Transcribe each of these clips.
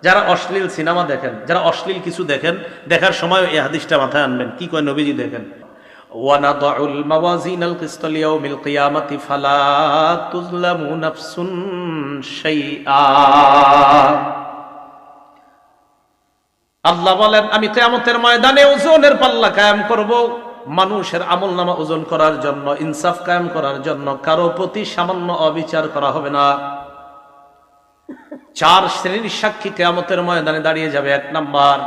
যারা অশ্লীল সিনেমা দেখেন, যারা অশ্লীল কিছু দেখেন, দেখার সময় এই হাদিসটা মাথায় আনবেন। কি কয় নবীজি দেখেন, ওয়ানাদাউল মাওয়াজিনাল কিসত লিয়াউমিল কিয়ামাতি ফালা তুযলামু নাফসুন শাইআ। আল্লাহ বলেন, আমি কিয়ামতের ময়দানে ওজনের পাল্লা কায়েম করব, মানুষের আমলনামা ওজন করার জন্য, ইনসাফ কায়েম করার জন্য। কারো প্রতি সামান্য অবিচার করা হবে না। 4 শ্রেণীর সাক্ষী কিয়ামতের ময়দানে দাঁড়িয়ে যাবে। 1 নাম্বার,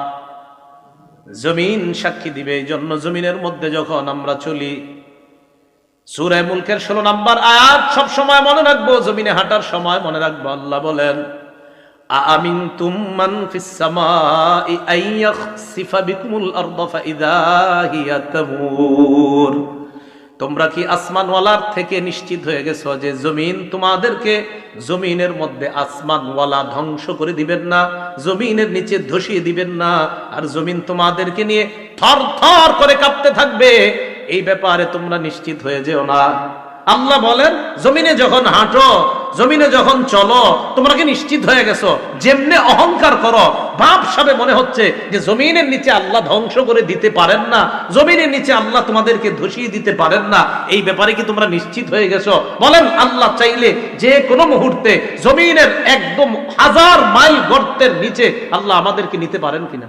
জমিন সাক্ষী দিবে। এই জন্য জমিনের মধ্যে যখন আমরা চলি, সূরা মুলকের 16 নম্বর আয়াত সব সময় মনে রাখবো। জমিনে হাঁটার সময় মনে রাখবো, আল্লাহ বলেন, আমিনতুম মান ফিস সামাই আইয়াখসিফা বিকুমুল আরদা ফাইযা হিয়া তামুর। তোমরা কি আসমানওয়ালার থেকে নিশ্চিত হয়ে গেছো যে জমিন তোমাদেরকে, জমিনের মধ্যে আসমানওয়ালা ধ্বংস করে দিবেন না, জমিনের নিচে ধসিয়ে দিবেন না, আর জমিন তোমাদেরকে নিয়ে থর থর করে কাঁপতে থাকবে, এই ব্যাপারে তোমরা নিশ্চিত হয়ে যেও না। আল্লাহ বলেন, জমিনে যখন হাঁটো, জমিনে যখন চলো, তোমরা কি নিশ্চিত হয়ে গেছো? যেমনে অহংকার করো, ভাবসাবে মনে হচ্ছে যে জমিনের নিচে আল্লাহ ধ্বংস করে দিতে পারেন না, জমিনের নিচে আল্লাহ তোমাদেরকে ধসিয়ে দিতে পারেন না, এই ব্যাপারে কি তোমরা নিশ্চিত হয়ে গেছো? বলেন, আল্লাহ চাইলে যে কোনো মুহূর্তে জমিনের একদম 1000 মাইল গর্তের নিচে আল্লাহ আমাদেরকে নিতে পারেন কিনা?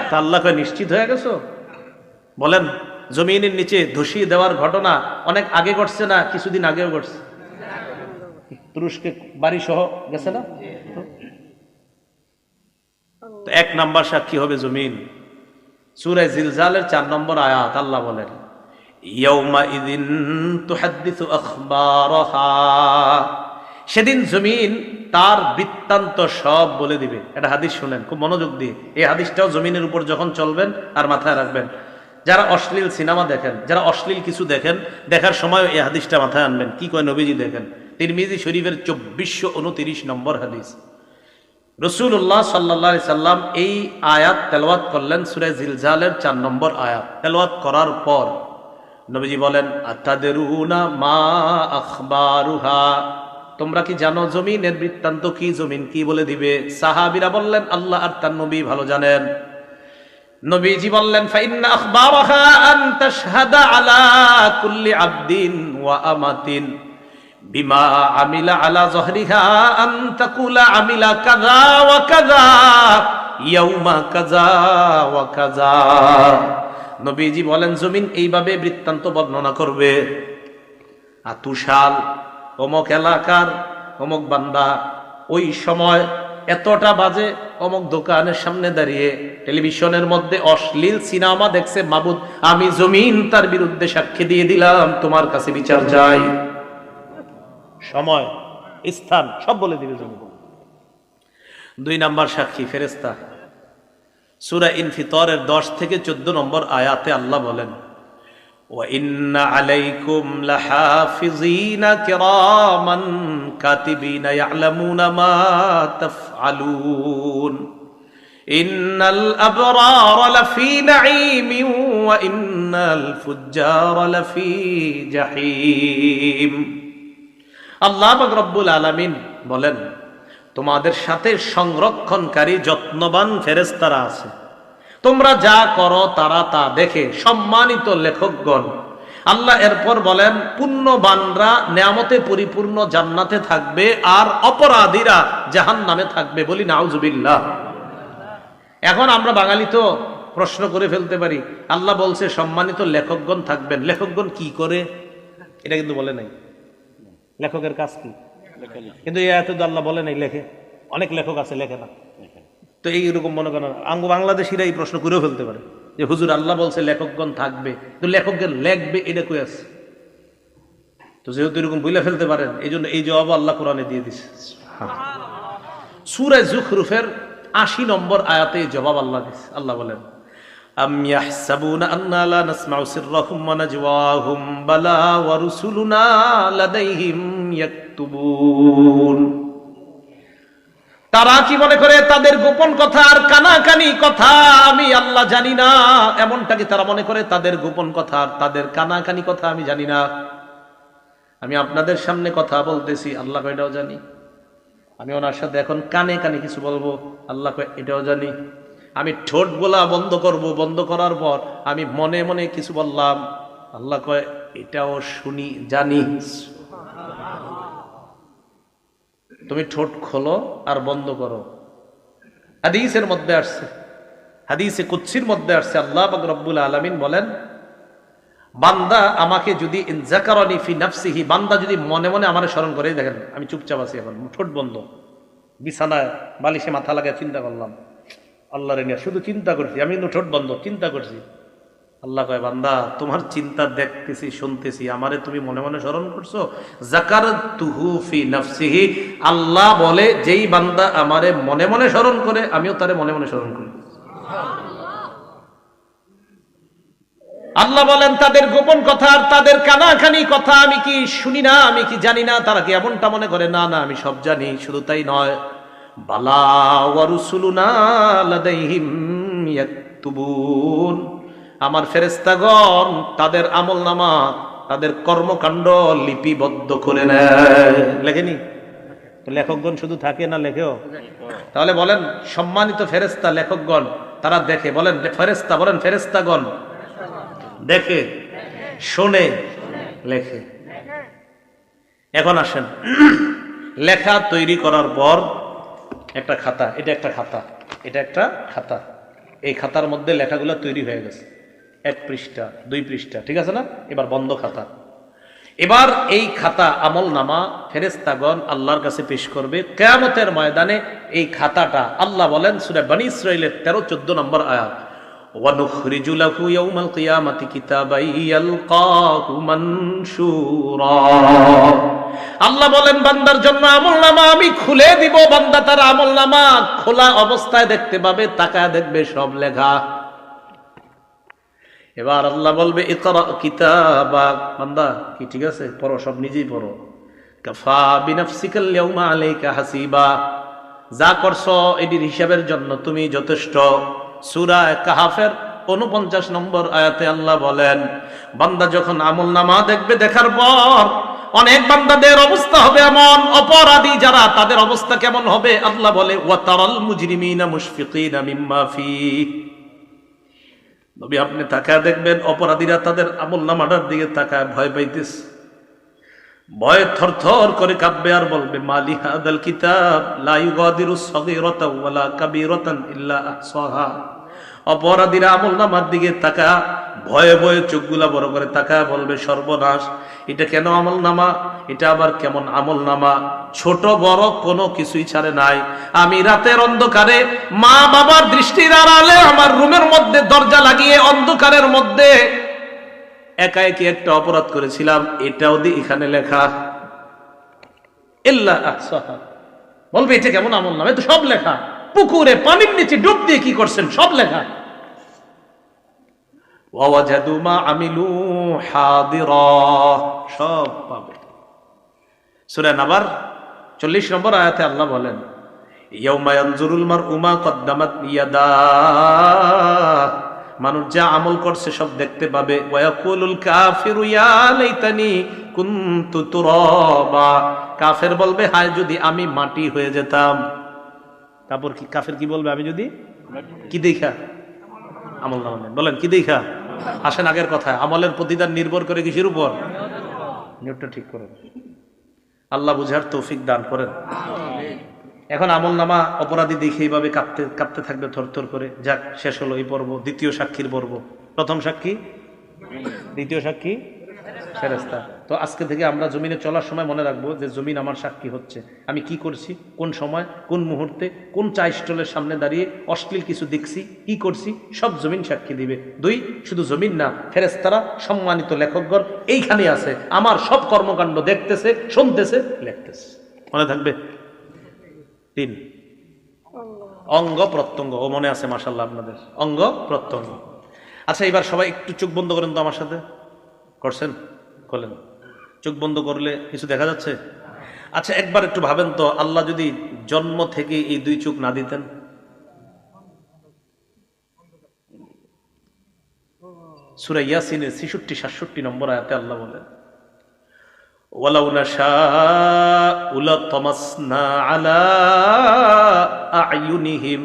তা আল্লাহকে নিশ্চিত হয়ে গেছো? বলেন, জমিনের নিচে ধসিয়ে দেওয়ার ঘটনা অনেক আগে ঘটছে না কিছুদিন আগেও ঘটছে? তুরস্কে বাড়ি সহ গেছে না? তো 1 নাম্বার সাক্ষী হবে জমিন। সূরা জিলজালের 4 নম্বর আয়াত আল্লাহ বলেন, ইয়াউমা ইযিন তুহাদ্দিসু আখবারাহা। সেদিন জমিন তার বৃত্তান্ত সব বলে দিবে। এটা হাদিস শুনেন খুব মনোযোগ দিয়ে। এই হাদিসটাও জমিনের উপর যখন চলবেন আর মাথায় রাখবেন। যারা অশ্লীল সিনেমা দেখেন, যারা অশ্লীল কিছু দেখেন, দেখার সময় এই হাদিসটা মাথায় আনবেন। কি কয় নবীজি দেখেন, তিরমিজি শরীফের 2429 নম্বর হাদিস। রাসূলুল্লাহ সাল্লাল্লাহু আলাইহি সাল্লাম এই আয়াত তেলাওয়াত করলেন, সূরা জিলজালের 4 নম্বর আয়াত তেলাওয়াত করার পর নবীজি বলেন, আতাদরুনা মা আখবারুহা। তোমরা কি জানো জমিনের বৃত্তান্ত কি, জমিন কি বলে দিবে? সাহাবীরা বললেন, আল্লাহ আর তার নবী ভালো জানেন। নবীজি বললেন, ফাইন্না আখবারাহা আন তাশহাদা আলা কুল্লি আবদিন ওয়া আমাতিন বিমা আমিলা আলা যহরিহা আন তাকুলা আমিলা কাযা ওয়া কাযা ইয়াউমা কাযা ওয়া কাযা। নবীজি বলেন, জমিন এইভাবে বৃত্তান্ত বর্ণনা করবে, আতুশাল অমুক এলাকার অমুক বান্দা ওই সময় এতটা বাজে অমুক দোকানের সামনে দাঁড়িয়ে টেলিভিশনের মধ্যে অশ্লীল সিনেমা দেখছে। মাবুদ, আমি জমিন তার বিরুদ্ধে সাক্ষী দিয়ে দিলাম, তোমার কাছে বিচার চাই। সময়, স্থান সব বলে দিবে জমিন। 2 নাম্বার সাক্ষী ফেরেশতা। সূরা ইনফিতরের 10 থেকে 14 নম্বর আয়াতে আল্লাহ বলেন, ওয়া ইন্না আলাইকুম লাহাফিজিনা কিরামান কাতিবিনা ইয়ালামুনা মা তাফআলুন ইন্নাল আবরারা লাফি নাঈমিন ওয়া ইন্নাল ফুজ্জারা লাফি জাহিম। আল্লাহ পাক রব্বুল আলামিন বলেন, তোমাদের সাথে সংরক্ষণকারী যত্নবান ফেরেশতারা আছে। তোমরা যা করো তারা তা দেখে। সম্মানিত লেখকগণ, আল্লাহ এরপর বলেন, পুণ্যবানরা নেয়ামতে পরিপূর্ণ জান্নাতে থাকবে আর অপরাধীরা জাহান্নামে থাকবে। বলি নাউজুবিল্লাহ। এখন আমরা বাঙালি তো প্রশ্ন করে ফেলতে পারি, আল্লাহ বলছে সম্মানিত লেখকগণ থাকবেন, লেখকগণ কি করে? এটা কিন্তু বলে নাই লেখকের কাজ কি, কিন্তু এই আয়াতে তো আল্লাহ বলে নাই লেখে। অনেক লেখক আছে লেখে না। তো এইরকম মনে করেন বাংলাদেশিরা এই প্রশ্ন করেও ফেলতে পারে যে হুজুর আল্লাহ বলছে লেখকগণ থাকবে, তো লেখকগণ লেখবে এটা কই আছে? তো যেহেতু এরকম বইলে ফেলতে পারেন, এই জন্য এই জবাব আল্লাহ কোরআনে দিয়ে দিছে। সূরা যুখরুফের 80 নম্বর আয়াতে এই জবাব আল্লাহ দিছে। আল্লাহ বলেন, আম ইয়াহসাবুনা আন্না লা নাসমাউ সিররাহুম ওয়া নাজওয়াহুম বালা ওয়া রুসুলুনা লাদাইহিম ইয়াকতুবুন। তারা কি মনে করে তাদের গোপন কথা আর কানাকানি কথা আমি আল্লাহ জানি না? এমনটা কি তারা মনে করে তাদের গোপন কথা আর তাদের কানাকানি কথা আমি জানি না? আমি আপনাদের সামনে কথা বলতেছি, আল্লাহ এটাও জানি। আমি ওনার সাথে এখন কানে কানে কিছু বলবো, আল্লাহ কয় এটাও জানি। আমি ঠোঁট বলা বন্ধ করব, বন্ধ করার পর আমি মনে মনে কিছু বললাম, আল্লাহ কয় এটাও শুনি জানি। তুমি ঠোঁট খোলো আর বন্ধ করো। হাদিসের মধ্যে আসছে, হাদিসে কুদসির মধ্যে আসছে, আল্লাহ পাক রব্বুল আলামিন বলেন, বান্দা আমাকে যদি ইনজাকারানি ফি নাফসিহি, বান্দা যদি মনে মনে আমারে স্মরণ করে, দেখেন আমি চুপচাপ আছি এখন, ঠোঁট বন্ধ, বিছানায় বালিশে মাথা লাগায় চিন্তা করলাম, আল্লাহরে নিয়ে শুধু চিন্তা করছি, আমি কিন্তু ঠোঁট বন্ধ, চিন্তা করছি। আল্লাহ কয় বান্দা তোমার চিন্তা দেখতেছি শুনতেছি, আমারে তুমি মনে মনে স্মরণ করছো, যাকারতুহু ফি নাফসিহি। আল্লাহ বলে যেই বান্দা আমারে মনে মনে স্মরণ করে, আমিও তারে মনে মনে স্মরণ করি। আল্লাহ বলেন তাদের গোপন কথা আর তাদের কানাকানি কথা আমি কি শুনি না, আমি কি জানি না? তারা কি এমনটা মনে করে? না না, আমি সব জানি। শুধু তাই নয়, বালা ওয়া রুসুলুনা লাদাইহিম ইয়াকতুবুন, আমার ফেরেশতাগণ তাদের আমলনামা, তাদের কর্মকাণ্ড লিপিবদ্ধ করে নেয়। লেখেনি? তো লেখকগণ শুধু থাকে না, লেখেও। তাহলে বলেন সম্মানিত ফেরেশতা লেখকগণ তারা দেখে, বলেন ফেরেশতা, বলেন ফেরেশতাগণ দেখে, শোনে, লেখে। এখন আসেন, লেখা তৈরি করার পর একটা খাতা, এটা একটা খাতা, এটা একটা খাতা, এই খাতার মধ্যে লেখাগুলো তৈরি হয়ে গেছে, 1 পৃষ্ঠা 2 পৃষ্ঠা, ঠিক আছে না? এবার বন্ধ খাতা। এবার এই খাতা আমল নামা ফেরেশতাগণ আল্লাহর কাছে পেশ করবে কিয়ামতের ময়দানে। এই খাতাটা আল্লাহ বলেন সূরা বনী ইসরাঈলের 13-14 নম্বর আয়াত, وَنُخْرِجُ لَهُ يَوْمَ الْقِيَامَةِ كِتَابًا يَلْقَاهُ مَنشُورًا। আল্লাহ বলেন বান্দার জন্য আমলনামা আমি খুলে দিব, বান্দা তার আমলনামা খোলা অবস্থায় দেখতে পাবে, তাকায় দেখবে সব লেখা। এবার আল্লাহ বলবে ইকরা কিতাবাক, বান্দা কি ঠিক আছে, পড়ো, সব নিজেই পড়ো। কাফা বিনাফসিকাল ইয়াউমা আলাইকা হাসিবা, যা করছো এটির হিসাবের জন্য তুমি যথেষ্ট। সূরা কাহাফের 49 নম্বর আয়াতে আল্লাহ বলেন বান্দা যখন আমলনামা দেখবে, দেখার পর অনেক বান্দাদের অবস্থা হবে এমন, অপরাধী যারা তাদের অবস্থা কেমন হবে? আল্লাহ বলে ওয়া তারাল মুজরিমিনা মুশফিকিনা মিম্মা ফিহি, নবী আপনি তাকায় দেখবেন অপরাধীরা তাদের আমলনামাটার দিকে তাকায় ভয় পাইতেছে, ভয়ে থরথর করে কাঁপবে আর বলবে মালি হাদাল কিতাব লা ইউগাদিরু সগীরাতাও ওয়ালা কাবীরাতান ইল্লা আহসাহা। অপরাধীরা আমলনামার দিকে তাকা ভয়ে ভয়ে চোখগুলা বড় করে তাকায় বলবে সর্বনাশ, এটা কেন আমলনামা, এটা আবার কেমন আমলনামা, ছোট বড় কোনো কিছুই ছাড়ে নাই। আমি রাতের অন্ধকারে মা বাবার দৃষ্টির আড়ালে আমার রুমের মধ্যে দরজা লাগিয়ে অন্ধকারের মধ্যে একা একি একটা অপরাধ করেছিলাম, এটাও দি এখানে লেখা ইল্লা আহসাহা। বলবে এটা কেমন আমলনামা, এ তো সব লেখা, পুকুরে পানির নিচে ডুব দিয়ে কি করছেন সব লেখা। ওয়াজাদু মা আমিলু হাদিরা, সব পাবে। সূরা নাবার 40 নম্বর আয়াতে আল্লাহ বলেন ইয়াউমা ইয়ানজুরুল মারউ মা কদ্দামাত ইয়াদা, মানুষ যা আমল করছে সব দেখতে পাবে। ওয়ায়াকুলুল কাফিরু ইয়া লাইতানি কুনতু তুরাবা, কাফের বলবে হায় যদি আমি মাটি হয়ে যেতাম। কাপড় কি কাফের কি বলবে? আমি যদি কি দেখা আমলনামা নেন, বলেন কি দেখা? আসেন আগের কথা, আমলের প্রতিদান নির্ভর করে কিসের উপর? নিয়তটা ঠিক করেন, আল্লাহ বুঝার তৌফিক দান করেন। এখন আমলনামা অপরাধী দেখে এইভাবে কাঁপতে কাঁপতে থাকবে থরথর করে। যাক, শেষ হলো এই পর্ব, দ্বিতীয় সাক্ষীর পর্ব। প্রথম সাক্ষী, দ্বিতীয় সাক্ষী ফেরেশতা। তো আজকে থেকে আমরা জমিনে চলার সময় মনে রাখবো যে জমিন আমার সাক্ষী হচ্ছে, আমি কি করছি, কোন সময়, কোন মুহূর্তে, কোন চা স্টলের সামনে দাঁড়িয়ে অশ্লীল কিছু দেখছি, কি করছি, সব জমিন সাক্ষী দিবে। 2, শুধু জমিন না, ফেরেশতারা সম্মানিত লেখকগণ এইখানে আছে, আমার সব কর্মকাণ্ড দেখতেছে, শুনতেছে, লিখতেছে। মনে থাকবে? 3, অঙ্গ প্রত্যঙ্গ। ও মনে আছে মাশাআল্লাহ আপনাদের, অঙ্গ প্রত্যঙ্গ। আচ্ছা এবার সবাই একটু চোখ বন্ধ করেন তো আমার সাথে, করছেন? করলেন? চোখ বন্ধ করলে কিছু দেখা যাচ্ছে? আচ্ছা একবার একটু ভাবেন তো, আল্লাহ যদি জন্ম থেকে এই 2 চোখ না দিতেন, সূরা ইয়াসিনের 66-67 নম্বর আয়াতে আল্লাহ বলেন ওয়ালাউ নাশাউ লাতামাসনা আলা আ'য়ুনিহিম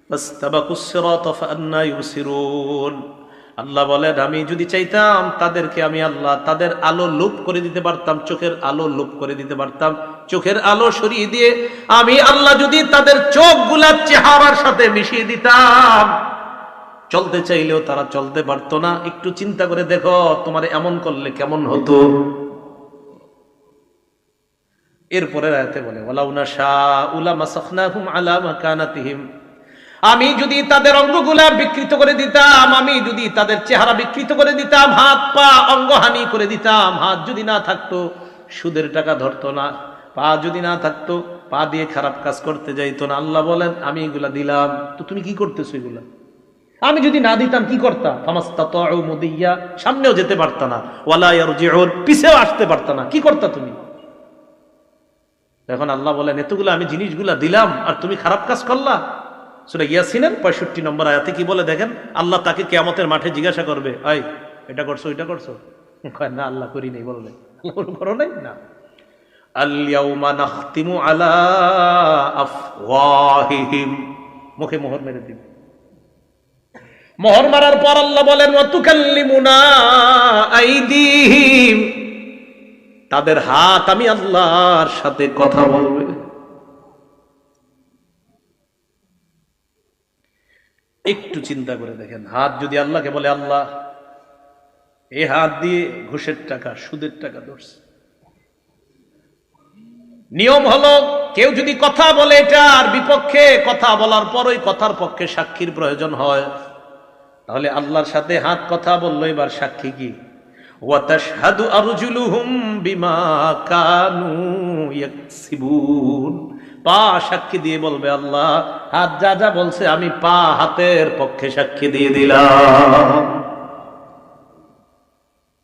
ফাস্তাবাকুস সিরাতা ফাআন্না ইউবসিরুন। আল্লাহ বলেন, আমি যদি চাইতাম তাদেরকে আমি আল্লাহ তাদের আলো লোপ করে দিতে পারতাম, চোখের আলো লোপ করে দিতে পারতাম। চোখের আলো সরিয়ে দিয়ে আমি আল্লাহ যদি তাদের চোখগুলা চেহারার সাথে মিশিয়ে দিতাম, চলতে চাইলেও তারা চলতে পারতো না। একটু চিন্তা করে দেখো, তোমার এমন করলে কেমন হতো। এরপরে আয়াতে বলে, ওয়ালাউ নাশাউ লামাসাখনাহুম আলা মাকানাতিহিম, আমি যদি তাদের অঙ্গগুলা বিকৃত করে দিতাম, আমি যদি তাদের চেহারা বিকৃত করে দিতাম, হাত পা অঙ্গহানি করে দিতাম। হাত যদি না থাকতো সুদের টাকা ধরতো না, পা যদি না থাকতো পা দিয়ে খারাপ কাজ করতে যাইতো না। আল্লাহ বলেন, আমি এগুলা দিলাম, তো তুমি কি করতেছো এগুলা? আমি যদি না দিতাম কি করতা? ফামাস্তাতাউ মুদিয়া, সামনেও যেতে পারতা না, ওয়ালা ইয়ারজিউন, পিছেও আসতে পারতা না, কি করতা তুমি? এখন আল্লাহ বলেন, এতগুলো আমি জিনিসগুলা দিলাম আর তুমি খারাপ কাজ করলা। সূরা ইয়াসিনের 65 নম্বর আয়াতে কি বলে দেখেন, আল্লাহ তাকে কিয়ামতের মাঠে জিজ্ঞাসা করবে, এই এটা করছো ওইটা করছো? কয় না, আল্লাহ করি নাই। বলবে আল্লাহ করো নাই না। আল ইয়াউমা নাখতিমু আলা আফওয়াহিহিম, মুখে মোহর মেরে দিবে। মোহর মারার পর আল্লাহ বলেন, ওয়া তুকাল্লিমুনা আইদিহিম, তাদের হাত আমি আল্লাহর সাথে কথা বলবে। একটু চিন্তা করে দেখেন, হাত যদি আল্লাহকে বলে, আল্লাহ এই হাত দিয়ে ঘুষের টাকা সুদের টাকা ধরছে। নিয়ম হলো, কেউ যদি কথা বলে এটার বিপক্ষে, কথা বলার পর ওই কথার পক্ষে সাক্ষীর প্রয়োজন হয়, তাহলে আল্লাহর সাথে হাত কথা বললো, এবার সাক্ষী কি? ওয়া তাশহাদু আরজুলুহুম বিমা কানু ইয়াকসিবুন, পা সাক্ষী দিয়ে বলবে, আল্লাহ হাত যা যা বলছে আমি পা হাতের পক্ষে সাক্ষী দিয়ে দিলাম।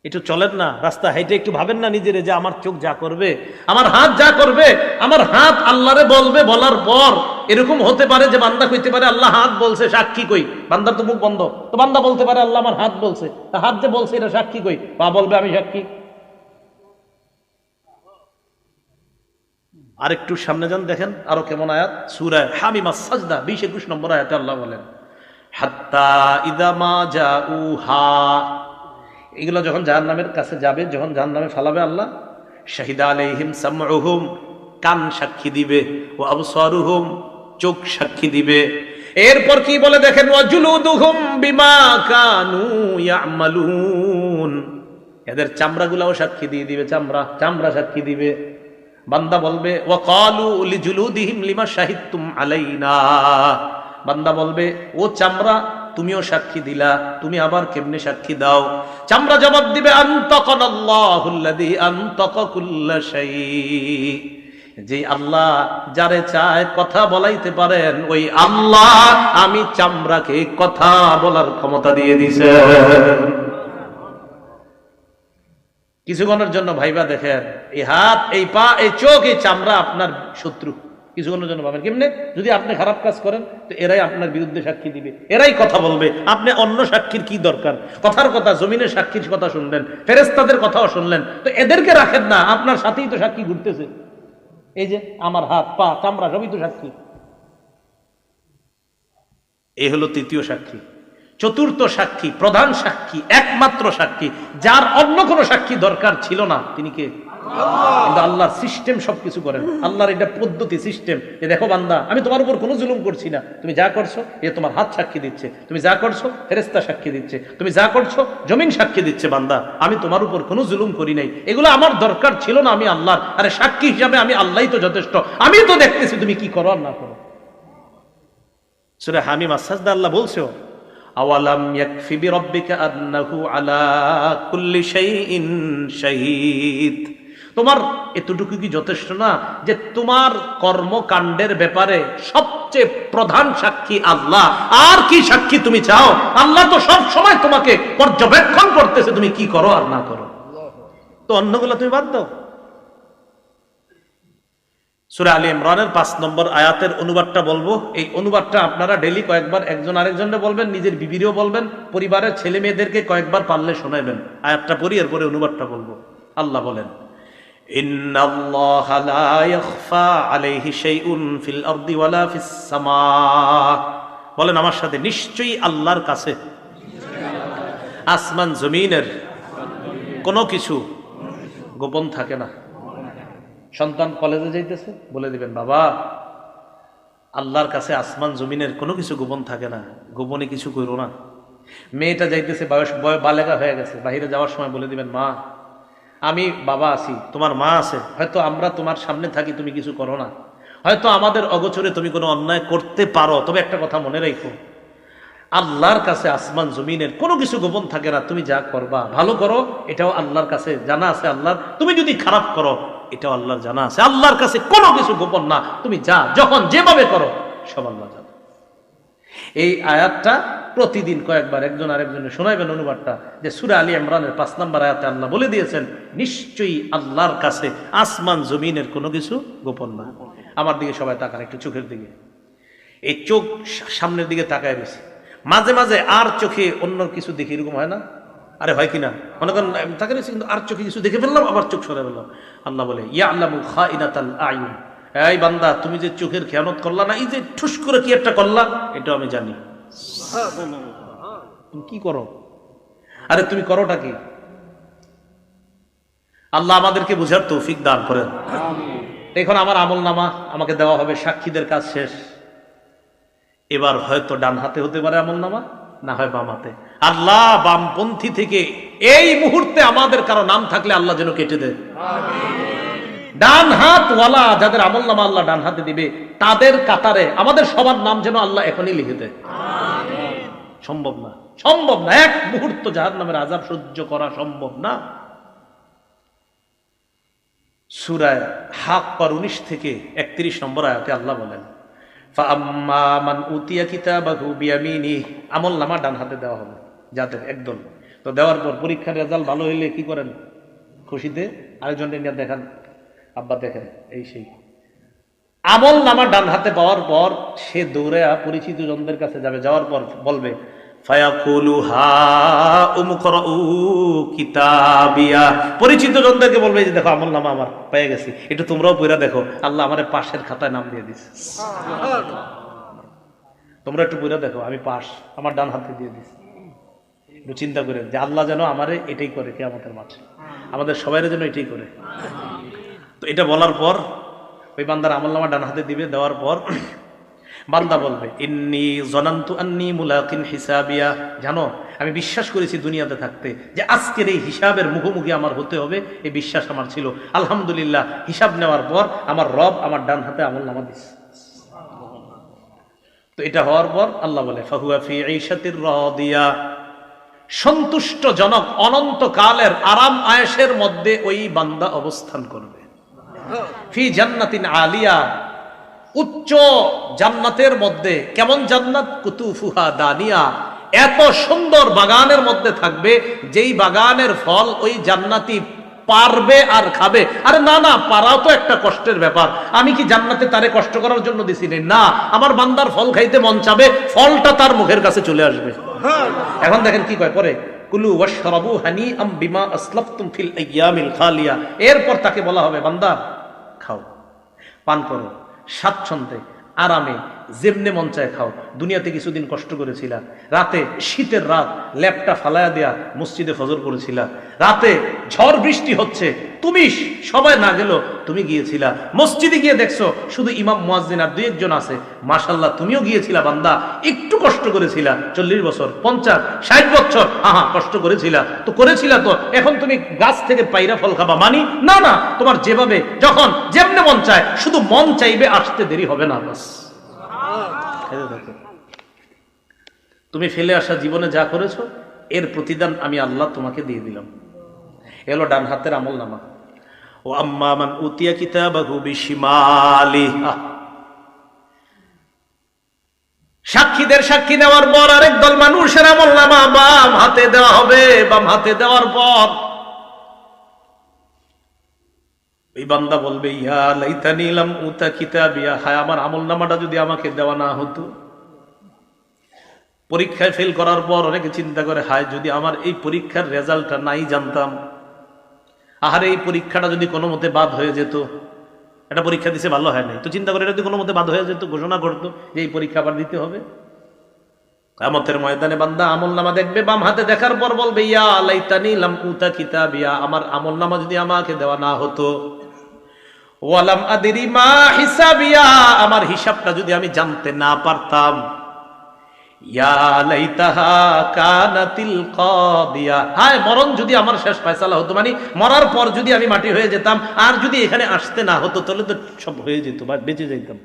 একটু চলেন না রাস্তা হাইটে, একটু ভাবেন না নিজেরে যে আমার চোখ যা করবে, আমার হাত যা করবে, আমার হাত আল্লাহরে বলবে। বলার পর এরকম হতে পারে যে বান্দা কইতে পারে, আল্লাহ হাত বলছে, সাক্ষী কই? বান্দার তো মুখ বন্ধ, তো বান্দা বলতে পারে, আল্লাহ আমার হাত বলছে, হাত যে বলছে এটা সাক্ষী কই? পা বলবে আমি সাক্ষী। আরেকটু সামনে যান, দেখেন আরো কেমন আয়াত, সূরা হামিম আস-সাজদা 20-21 নম্বর আয়াতে আল্লাহ বলেন, হাত্তা ইযা মা জাউহা, এগুলো যখন জাহান্নামের কাছে যাবে, যখন জাহান্নামে ফালাবে আল্লাহ, শাহিদা আলাইহিম সামউহুম, কান সাক্ষী দিবে, ওয়া আবসারুহুম, চোখ সাক্ষী দিবে। এরপর কি বলে দেখেন, ওয়া জুলুদুহুম বিমা কানু ইয়ামালুন, এদের চামড়াগুলাও সাক্ষী দিয়ে দিবে, চামড়া সাক্ষী দিবে। বান্দা বলবে, ওয়া ক্বালু লিজুলুদিহিম লিমা শাহিদতুম আলাইনা, বান্দা বলবে, ও চামড়া তুমিও সাক্ষী দিলা, তুমি আবার কেমনে সাক্ষী দাও? চামড়া জবাব দিবে, আনতাকানাল্লাহুল্লাযী আনতাকা কুল্লা শাই, যে আল্লাহ যারে চায় কথা বলাইতে পারেন, ওই আল্লাহ আমি চামড়াকে কথা বলার ক্ষমতা দিয়ে দিয়েছেন। কিছুক্ষণের জন্য ভাইবা দেখেন, এই হাত, এই পা, এই চোখ, এই চামড়া আপনার শত্রু। কিছুক্ষণের জন্য ভাবেন, কেমনে? যদি আপনি খারাপ কাজ করেন তো এরাই আপনার বিরুদ্ধে সাক্ষী দিবে, এরাই কথা বলবে। আপনি অন্য সাক্ষীর কি দরকার? কথার কথা, জমিনের সাক্ষীর কথা শুনলেন, ফেরেশতাদের কথাও শুনলেন, তো এদেরকে রাখেন না, আপনার সাথেই তো সাক্ষী ঘুরতেছে। এই যে আমার হাত পা চামড়া সবই তো সাক্ষী। এই হলো তৃতীয় সাক্ষী। চতুর্থ সাক্ষী, প্রধান সাক্ষী, একমাত্র সাক্ষী, যার অন্য কোনো সাক্ষী দরকার ছিল না, তিনি কে? কিন্তু আল্লাহর সিস্টেম সবকিছু করেন, আল্লাহর এটা পদ্ধতি, সিস্টেম। যে দেখো বান্দা, আমি তোমার উপর কোনো জুলুম করছি না, তুমি যা করছো এ তোমার হাত সাক্ষী দিচ্ছে, তুমি যা করছো ফেরেশতা সাক্ষী দিচ্ছে, তুমি যা করছো জমিন সাক্ষী দিচ্ছে। বান্দা, আমি তোমার উপর কোনো জুলুম করি নাই, এগুলো আমার দরকার ছিল না, আমি আল্লাহর। আরে সাক্ষী হিসাবে আমি আল্লাহই তো যথেষ্ট, আমি তো দেখতেছি তুমি কি করো আর না করো। সূরা হামিম আস-সাজদা আল্লাহ বলছো, আওয়ালাম ইয়াকফি বিরাব্বিকা আন্নাহু আলা কুল্লি শাইইন শাহীদ, তোমার এতটুকু কি যথেষ্ট না যে তোমার কর্মকাণ্ডের ব্যাপারে সবচেয়ে প্রধান সাক্ষী আল্লাহ? আর কি সাক্ষী তুমি চাও? আল্লাহ তো সব সময় তোমাকে পর্যবেক্ষণ করতেছে, তুমি কি করো আর না করো। তো অন্যগুলো তুমি বাদ দাও। সূরা আলী ইমরানের 5 নম্বর আয়াতের অনুবাদটা বলবো। এই অনুবাদটা আপনারা ডেইলি কয়েকবার একজন আরেকজনকে বলবেন, নিজের বিবিরেও বলবেন, পরিবারের ছেলে মেয়েদেরকে কয়েকবার পারলে শোনাবেন। আয়াতটা পড়ি, এরপরে অনুবাদটা বলবো। আল্লাহ বলেন, ইন্নাল্লাহা লা ইয়াখফা আলাইহি শাইউন ফিল আরদি ওয়ালা ফিস সামা। বলেন আমার সাথে, নিশ্চয়ই আল্লাহর কাছে আসমান জমিনের কোনো কিছু গোপন থাকে না। সন্তান কলেজে যাইতেছে, বলে দিবেন বাবা আল্লাহর কাছে আসমান জমিনের কোনো কিছু গোপন থাকে না, গোপনে কিছু করো না। মেয়েটা যাইতেছে, বয়স বালেগা হয়ে গেছে, বাহিরে যাওয়ার সময় বলে দিবেন মা আমি বাবা আছি, তোমার মা আছে, হয়তো আমরা তোমার সামনে থাকি, তুমি কিছু করো না, হয়তো আমাদের অগোচরে তুমি কোনো অন্যায় করতে পারো, তবে একটা কথা মনে রাখো, আল্লাহর কাছে আসমান জমিনের কোনো কিছু গোপন থাকে না। তুমি যা করবা ভালো করো, এটাও আল্লাহর কাছে জানা আছে আল্লাহর, তুমি যদি খারাপ করো এটাও আল্লাহর জানা আছে। আল্লাহর কাছে কোনো কিছু গোপন না, তুমি যা যখন যেভাবে করো সব আল্লাহ জানে। এই আয়াতটা প্রতিদিন কয়েকবার একজন আরেকজনে শোনাইবেন অনুবাদটা, যে সূরা আলী ইমরানের 5 নম্বর আয়াতে আল্লাহ বলে দিয়েছেন নিশ্চয়ই আল্লাহর কাছে আসমান জমিনের কোনো কিছু গোপন না। আমার দিকে সবাই তাকান, একটু চোখের দিকে, এই চোখ সামনের দিকে তাকায় রয়েছে, মাঝে মাঝে আর চোখে অন্য কিছু দেখি, এরকম হয় না? আরে হয় কিনা, মনে করেন তাকে রয়েছে কিন্তু আর চোখে কিছু দেখে ফেললাম, আবার চোখ সরে ফেললাম। আল্লাহ বলে ইয়ালামু খাইনাতাল আয়ুন, এই বান্দা তুমি যে চোখের খেয়ানত করলা না, এই যে ঠুস করে কি একটা করলা, এটাও আমি জানি। তুমি কি করো? আরে তুমি করোটা কি? আল্লাহ আমাদেরকে বুঝার তৌফিক দান করেন। এখন আমার আমল নামা আমাকে দেওয়া হবে, সাক্ষীদের কাজ শেষ, এবার হয়তো ডান হাতে হতে পারে আমল নামা, না হয় বাম হাতে। আল্লাহ বামপন্থী থেকে এই মুহূর্তে আমাদের কারো নাম থাকলে আল্লাহ যেন কেটে দেয়। ডান হাত ওয়ালা যাদের আমল নামা আল্লাহ ডান হাতে দিবে, তাদের কাতারে আমাদের সবার নাম যেন আল্লাহ এখনই লিখে দেয়। সম্ভব না, সম্ভব না, এক মুহূর্ত জাহান্নামের আযাব সহ্য করা সম্ভব না। সূরা হাক্কার 19 থেকে 31 নম্বর আয়াতে আল্লাহ বলেন ফাআম্মা মান উতিয়া কিতাবাহু বিয়ামিনিহি, আমল নামা ডান হাতে দেওয়া হবে যাদের একদল। তো দেওয়ার পর পরীক্ষার রেজাল্ট ভালো হইলে কি করেন? খুশিতে আরেকজনকে নিয়ে দেখান, আব্বা দেখেন এই সেই। আমল নামা ডান হাতে পাওয়ার পর সে দৌড়ে পরিচিত জনদের কাছে যাবে, যাওয়ার পর বলবে ফায়াকুলু হা উমকরাউ কিতাবিয়া, পরিচিত জনদেরকে বলবে যে দেখো আমল নামা আমার পেয়ে গেছি, একটু তোমরাও পড়া দেখো, আল্লাহ আমার পাশের খাতায় নাম দিয়ে দিছে, তোমরা একটু পড়া দেখো আমি পাস, আমার ডান হাতে দিয়ে দিছে। একটু চিন্তা করে যে আল্লাহ যেন আমারে এটাই করে কিয়ামতের মাঠে, আমাদের সবাইয়ের জন্য এটাই করে। তো এটা বলার পর ওই বান্দার আমল নামা ডান হাতে দিবে, দেওয়ার পর বান্দা বলবে ইন্নী জনান্তু আন্নী মুলাকিন হিসাবিয়া, জানো আমি বিশ্বাস করেছি দুনিয়াতে থাকতে যে আজকের এই হিসাবের মুখোমুখি আমার হতে হবে, এই বিশ্বাস আমার ছিল। আলহামদুলিল্লাহ হিসাব নেওয়ার পর আমার রব আমার ডান হাতে আমল নামা দিচ্ছে। তো এটা হওয়ার পর আল্লাহ বলে ফাহুয়া ফি ঈশাতির রাদিয়া, সন্তুষ্টজনক অনন্তকালের আরাম আয়েশের মধ্যে ওই বান্দা অবস্থান করবে। ফি জান্নাতিন আলিয়া, উচ্চ জান্নাতের মধ্যে। কেমন জান্নাত? কুতুফুহা দানিয়া, এত সুন্দর বাগানের মধ্যে থাকবে যেই বাগানের ফল ওই জান্নাতি পারবে আর খাবে। আরে না না, পারাও তো একটা কষ্টের ব্যাপার। আমি কি জান্নাতে তারে কষ্ট করার জন্য দিছি না? আমার বান্দার ফল খাইতে মন চাবে, ফলটা তার মুখের কাছে চলে আসবে। এখন দেখেন কি কয় পরে, কুলু ওয়াশরাবু হানিআম বিমা আসলাফতুম ফিল আইয়ামিল খালিয়া। এরপর তাকে বলা হবে বান্দা খাও, পান করো, স্বাচ্ছন্দ্যে আরামে যেমনে মন চায় খাও। দুনিয়াতে কিছুদিন কষ্ট করেছিলা, রাতে শীতের রাত ল্যাপটা ফালায়া দেয়া মসজিদে ফজর করেছিলা, রাতে ঝড় বৃষ্টি হচ্ছে, তুমি সবাই না গেল তুমি গিয়েছিলা মসজিদে, গিয়ে দেখছো শুধু ইমাম মুয়াজ্জিন আর 2-1 জন আছে, মাশাআল্লাহ তুমিও গিয়েছিলা বান্দা, একটু কষ্ট করেছিলা, 40 বছর 50 60 বছর কষ্ট করেছিলা তো করেছিলা, তো এখন তুমি গাছ থেকে পাইরা ফল খাবা মানি না? না, তোমার যেভাবে যখন যেমনে মন চায়, শুধু মন চাইবে, আসতে দেরি হবে না, বাস। তুমি ফেলে আসা জীবনে যা করেছো এর প্রতিদান আমি আল্লাহ তোমাকে দিয়ে দিলাম। এলো ডান হাতের আমল নামা। ও আম্মা মান উতিয়া কিতাবাহু বিশিমালিহি, সাক্ষীদের সাক্ষী নেওয়ার পর আরেক দল মানুষের আমল নামা বাম হাতে দেওয়া হবে। বাম হাতে দেওয়ার পর এই বান্দা বলবে ইয়া লাইতানি লাম উতা কিতাবিয়া, হায় আমার আমল নামাটা যদি আমাকে দেওয়া না হতো। পরীক্ষায় ফেল করার পর অনেকে চিন্তা করে হায় যদি আমার এই পরীক্ষার রেজাল্টটা নাই জানতাম, আহারে এই পরীক্ষাটা যদি কোনো মতে বাদ হয়ে যেত, একটা পরীক্ষা দিছে ভালো হয় নাই, তো চিন্তা করে এটা যদি কোনো মতে বাদ হয়ে যেত, ঘোষণা করতো যে এই পরীক্ষা আবার দিতে হবে। কিয়ামতের ময়দানে বান্দা আমলনামা দেখবে, বাম হাতে দেখার পর বলবে ইয়া লাইতানি লাম উতা কিতাবিয়া, আমার আমলনামা যদি আমাকে দেওয়া না হতো, ওয়ালাম আদরি মা হিসাবিয়া, আমার হিসাবটা যদি আমি জানতে না পারতাম, ইয়া লাইতাহা কানাতিল কাদিয়া, হায় মরণ যদি আমার শেষ ফয়সালা হতো, মানে মরার পর যদি আমি মাটি হয়ে যেতাম আর যদি এখানে আসতে না হতো তাহলে তো সব হয়ে যেত বা বেঁচে যাইতাম।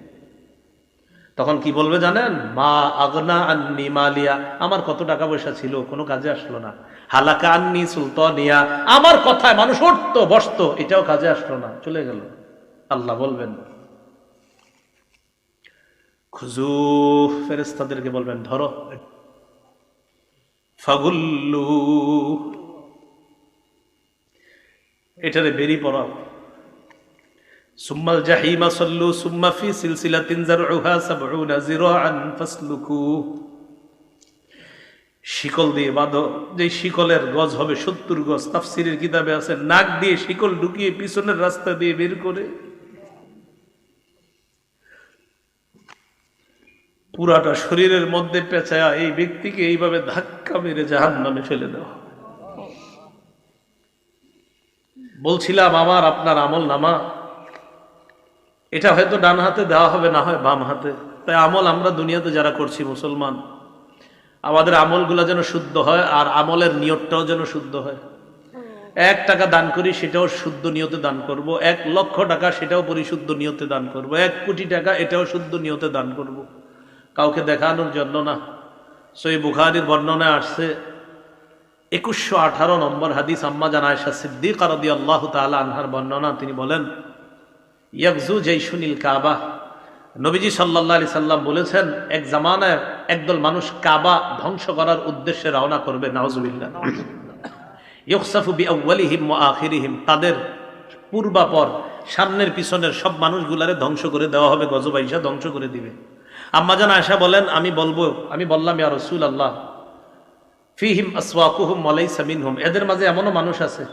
তখন কি বলবে জানেন? মা আগনা আন্নি মালিয়া, আমার কত টাকা পয়সা ছিল কোনো কাজে আসলো না। হালাকা আন্নি সুলতানিয়া, আমার কথায় মানুষ উঠতো বসতো, এটাও কাজে আসলো না, চলে গেল। আল্লাহ বলবেন খুজু, ফেরেশতাদেরকে বলবেন ধরো, ফাগুল্লু, এটারে বেরি পড়াও, সুম্মাল জাহিমা সাল্লু সুম্মা ফি সিলসিলাতিন যারউহা ৭০ যিরাআন ফাসলুকু, শিকল দিয়ে বাঁধো, যে শিকলের গজ হবে ৭০ গজ। তাফসীরের কিতাবে আছে নাক দিয়ে শিকল ঢুকিয়ে পিছনের রাস্তা দিয়ে বের করে পুরাটা শরীরের মধ্যে পেঁচায়া এই ব্যক্তিকে এইভাবে ধাক্কা মেরে জাহান্নামে ফেলে দেওয়া। বলছিলাম আমার আপনার আমল নামা, এটা হয়তো ডান হাতে দেওয়া হবে, না হয় বাম হাতে। তাই আমল আমরা দুনিয়াতে যারা করছি মুসলমান, আমাদের আমলগুলো যেন শুদ্ধ হয়, আর আমলের নিয়তটাও যেন শুদ্ধ হয়। ১ টাকা দান করি সেটাও শুদ্ধ নিয়তে দান করব, ১ লক্ষ টাকা সেটাও পরিশুদ্ধ নিয়তে দান করব, ১ কোটি টাকা এটাও শুদ্ধ নিয়তে দান করব, কাউকে দেখানোর জন্য না। সহিহ বুখারীর বর্ণনায় আসছে ২১১৮ নম্বর হাদিস, আম্মা জান আয়েশা সিদ্দিকা রাদিয়াল্লাহু তাআলা আনহার বর্ণনা। তিনি বলেন ইয়াগজু জাইশুনিল কাবা, নবীজি সাল্লাল্লাহু আলাইহি সাল্লাম বলেছেন এক জামানায় একদল মানুষ কাবা ধ্বংস করার উদ্দেশ্যে রওনা করবে, নাউজুবিল্লাহ। ইউখসাফু বিআউয়ালিহিম ওয়া আখিরিহিম, তাদের পূর্বাপর সামনের পিছনের সব মানুষগুলারে ধ্বংস করে দেওয়া হবে, গজবাইশা ধ্বংস করে দিবে। আম্মা জান আয়েশা বলেন আমি বললাম ইয়া রাসূলুল্লাহ, ফিহিম আসওয়াকুহুম ওয়া লাইসা মিনহুম, এদের মাঝে এমনও মানুষ আছে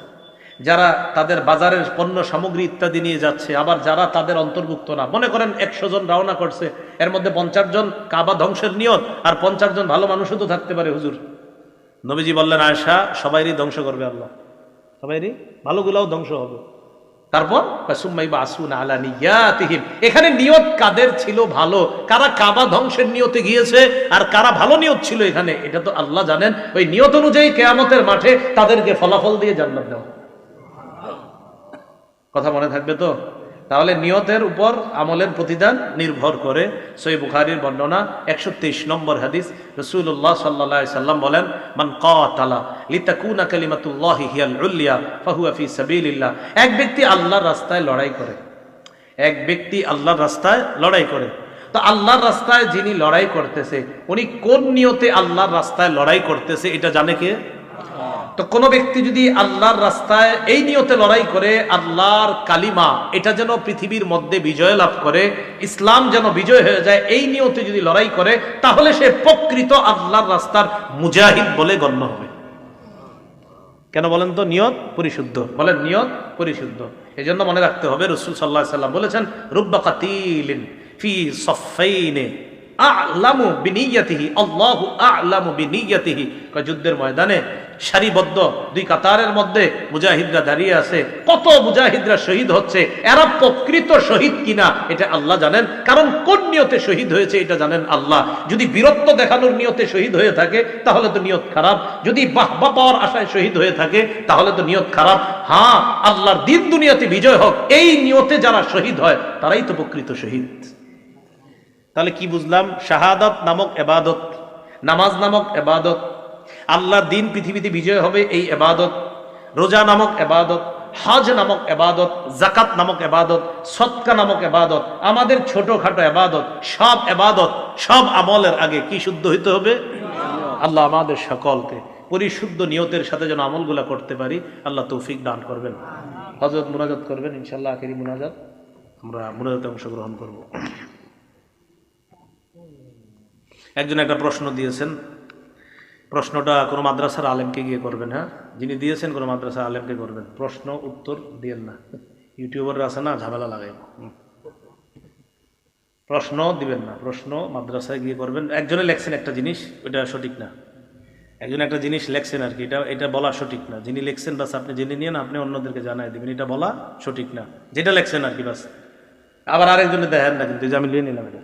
যারা তাদের বাজারের পণ্য সামগ্রী ইত্যাদি নিয়ে যাচ্ছে, আবার যারা তাদের অন্তর্ভুক্ত না। মনে করেন ১০০ জন রওনা করছে, এর মধ্যে ৫০ জন কাবা ধ্বংসের নিয়ত, আর ৫০ জন ভালো মানুষও তো থাকতে পারে হুজুর। নবীজি বললেন আয়েশা, সবাইরই ধ্বংস করবে আল্লাহ, সবাইরই, ভালোগুলাও ধ্বংস হবে। তারপর এখানে নিয়ত কাদের ছিল ভালো, কারা কাবা ধ্বংসের নিয়তে গিয়েছে আর কারা ভালো নিয়ত ছিল এখানে, এটা তো আল্লাহ জানেন। ওই নিয়ত অনুযায়ী কিয়ামতের মাঠে তাদেরকে ফলাফল দিয়ে জান্নাত দেওয়া। কথা মনে থাকবে তো? তাহলে নিয়তের উপর আমলের প্রতিদান নির্ভর করে। সহিহ বুখারীর বর্ণনা ১২৩ নম্বর হাদিস, রাসূলুল্লাহ সাল্লাল্লাহু আলাইহি সাল্লাম বলেন মান কাতালা লিতাকুনা কালিমাতুল্লাহি হিয়াল উলিয়া ফাহুয়া ফি সাবিলিল্লাহ, এক ব্যক্তি আল্লাহর রাস্তায় লড়াই করে, এক ব্যক্তি আল্লাহর রাস্তায় লড়াই করে। তো আল্লাহর রাস্তায় যিনি লড়াই করতেছে উনি কোন নিয়তে আল্লাহর রাস্তায় লড়াই করতেছে এটা জানে কে? তো কোন ব্যক্তি যদি আল্লাহর রাস্তায় এই নিয়তে লড়াই করে আল্লাহর কালিমা এটা যেন পৃথিবীর মধ্যে বিজয় লাভ করে, ইসলাম যেন বিজয় হয়ে যায়, এই নিয়তে যদি লড়াই করে, তাহলে সে প্রকৃত আল্লাহর রাস্তার মুজাহিদ বলে গণ্য হবে। কেন বলেন তো? নিয়ত পরিশুদ্ধ, বলেন নিয়ত পরিশুদ্ধ। এই জন্য মনে রাখতে হবে রাসূল সাল্লাল্লাহু আলাইহি সাল্লাম বলেছেন রুব্বা কাতিলিন ফি সাফফাইনে আ'লামু বিনিয়াতিহি আল্লাহু আ'লামু বিনিয়াতিহি। যুদ্ধের ময়দানে সারিবদ্ধ ২ কাতারের মধ্যে মুজাহিদরা দাঁড়িয়ে আছে, কত মুজাহিদরা শহীদ হচ্ছে, এরা প্রকৃত শহীদ কিনা এটা আল্লাহ জানেন, কারণ কোন নিয়তে শহীদ হয়েছে এটা জানেন আল্লাহ। যদি বীরত্ব দেখানোর নিয়তে শহীদ হয়ে থাকে তাহলে তো নিয়ত খারাপ, যদি বাহবা পাওয়ার আশায় শহীদ হয়ে থাকে তাহলে তো নিয়ত খারাপ। হ্যাঁ, আল্লাহর দিন দুনিয়াতে বিজয় হোক এই নিয়তে যারা শহীদ হয় তারাই তো প্রকৃত শহীদ। তাহলে কি বুঝলাম? শাহাদাত নামক ইবাদত, নামাজ নামক ইবাদত, আল্লাহর দিন পৃথিবীতে বিজয় হবে এই ইবাদত, রোজা নামক ইবাদত, হজ নামক ইবাদত, যাকাত নামক ইবাদত, সদকা নামক ইবাদত, আমাদের ছোটখাটো ইবাদত, সব ইবাদত, সব আমলের আগে কি শুদ্ধ হইতে হবে? আল্লাহ আমাদের সকলকে পরিশুদ্ধ নিয়তের সাথে যেন আমলগুলা করতে পারি, আল্লাহ তৌফিক দান করবেন। হযরত মুনাজাত করবেন ইনশাআল্লাহ, আখেরি মুনাজাত, আমরা মুনাজাতে অংশগ্রহণ করব। একজন একটা প্রশ্ন দিয়েছেন প্রশ্নটা কোনো মাদ্রাসার আলেমকে গিয়ে করবেন, হ্যাঁ, যিনি দিয়েছেন কোনো মাদ্রাসার আলেমকে করবেন। প্রশ্ন উত্তর দিয়েন না, ইউটিউবাররা আছে না, ঝামেলা লাগাই। প্রশ্ন দিবেন না, প্রশ্ন মাদ্রাসায় গিয়ে করবেন। একজনে লেখছেন একটা জিনিস, ওইটা সঠিক না। একজন একটা জিনিস লেখছেন আর কি, এটা বলা সঠিক না। যিনি লেখছেন বাস আপনি জেনে নিয়ে আপনি অন্যদেরকে জানাই দিবেন, এটা বলা সঠিক না, যেটা লেখছেন আর কি বাস। আবার আরেকজনে দেখেন না, কিন্তু যে আমি লিয়ে নিলাম এটা,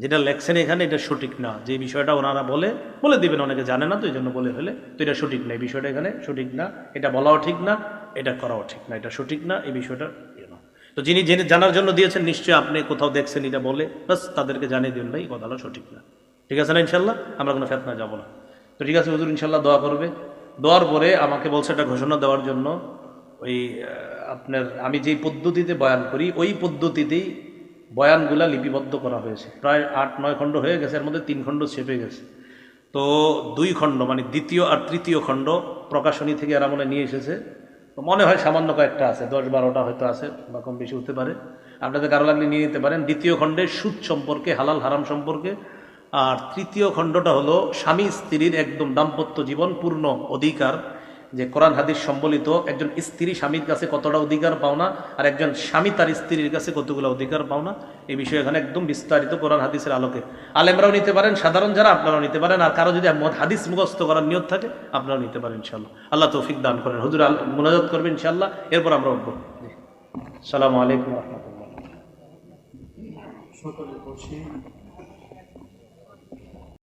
যেটা লেখছেন এখানে এটা সঠিক না। যে বিষয়টা ওনারা বলে দিবেন, অনেকে জানে না তো এই জন্য বলে ফেলে, তো এটা সঠিক না, এই বিষয়টা এখানে সঠিক না, এটা বলাও ঠিক না, এটা করাও ঠিক না, এটা সঠিক না, এই বিষয়টা না। তো যিনি জেনে জানার জন্য দিয়েছেন, নিশ্চয়ই আপনি কোথাও দেখছেন এটা বলে, বাস তাদেরকে জানিয়ে দিবেন ভাই কথাটা সঠিক না। ঠিক আছে না? ইনশাল্লাহ আমরা কোনো ফেতনা যাবো না। তো ঠিক আছে, হুজুর ইনশাল্লাহ দোয়া করবে। দোয়ার পরে আমাকে বলছে একটা ঘোষণা দেওয়ার জন্য। ওই আপনার আমি যেই পদ্ধতিতে বয়ান করি ওই পদ্ধতিতেই বয়ানগুলা লিপিবদ্ধ করা হয়েছে। প্রায় 8-9 খণ্ড হয়ে গেছে, এর মধ্যে 3 খণ্ড ছেপে গেছে। তো 2 খণ্ড মানে দ্বিতীয় আর তৃতীয় খণ্ড প্রকাশনী থেকে এরা মনে নিয়ে এসেছে। তো মনে হয় সামান্য কয়েকটা আছে, 10-12টা হয়তো আছে বা কম বেশি হতে পারে। আপনাদের কারো লাগলে নিয়ে নিতে পারেন। দ্বিতীয় খণ্ডে সুদ সম্পর্কে, হালাল হারাম সম্পর্কে, আর তৃতীয় খণ্ডটা হলো স্বামী স্ত্রীর একদম দাম্পত্য জীবন পূর্ণ অধিকার, যে কোরআন হাদিস সম্বলিত একজন স্ত্রী স্বামীর কাছে কতটা অধিকার পাওনা, আর একজন স্বামী তার স্ত্রীর কাছে কতগুলো অধিকার পাওনা, এই বিষয়ে এখানে একদম বিস্তারিত কোরআন হাদিসের আলোকে। আলেমরাও নিতে পারেন, সাধারণ যারা আপনারাও নিতে পারেন, আর কারো যদি হাদিস মুখস্থ করার নিয়ত থাকে আপনারাও নিতে পারেন ইনশাল্লাহ। আল্লাহ তৌফিক দান করেন। হুজুর মুনাজাত করবেন ইনশাল্লাহ, এরপর আমরা উঠবো। আসসালামু আলাইকুম ওয়া রাহমাতুল্লাহ।